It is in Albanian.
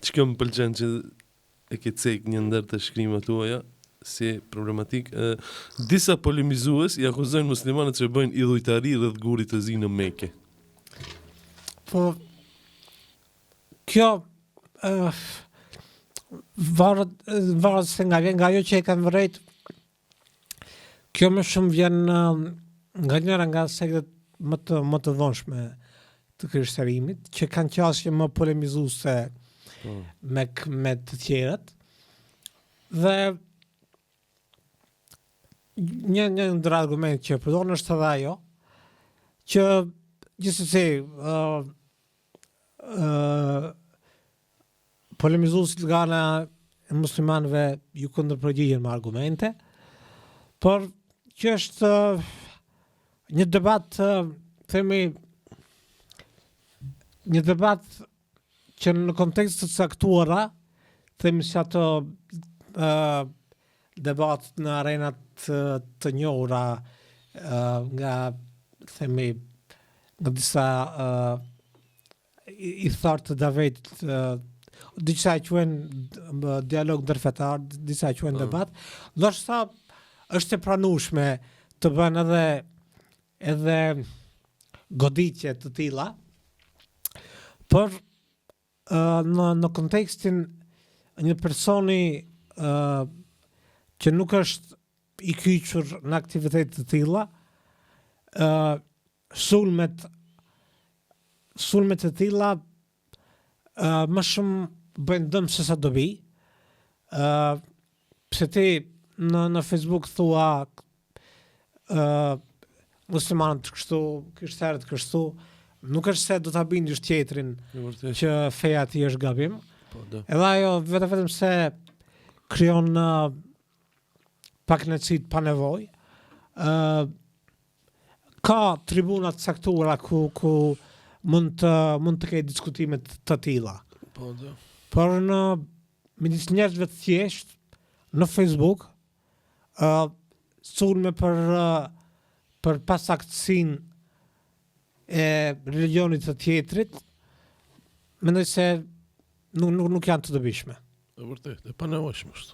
Çka më pëlqen që e ke cek një ndër të shkrimet tuaja si problematik. Disa polemizues i akuzojnë muslimanët që bëjnë idhujtari rreth gurit të zi në Mekë. Po, kjo varet se nga vjen nga ajo që e kanë vërejt. Kjo më shumë vjen nga njëra nga sektet më të vonshme të krishterimit, që kanë qasje më polemizuese me të tjerët. Dhe një ndër argument që përdoren është edhe ajo që gjithsesi polemizuesit nga ana e muslimanëve ju kundërpërgjigjen me argumente, por që është një debat, themi, një debat që në kontekst të caktuara, themi se ato debat në arenat të njohura nga, themi, nga disa i thartë të davetit, disa e quajnë dialog ndërfetar, disa e quajnë debat, ndoshta është e pranueshme të bën edhe goditje të tilla, por në kontekstin një personi që nuk është i kyçur në aktivitete të tilla, sulmet të tilla më shumë bëjnë dëm se sa dobi. Pse ti në Facebook thua muslimanët kështu, krishterët kështu, nuk është se do ta bindesh tjetrin që feja ti është gabim. Edhe ajo vetëm se krijon pak kënaqësi pa nevojë. Ka tribuna të caktuara ku mund të ketë diskutime të tilla. Por në midis njerëzve të thjesht në Facebook sulme për pasaktësinë e religionit të tjetrit, mendoj se nuk janë të dobishme. E vërtet, e panevojshme është.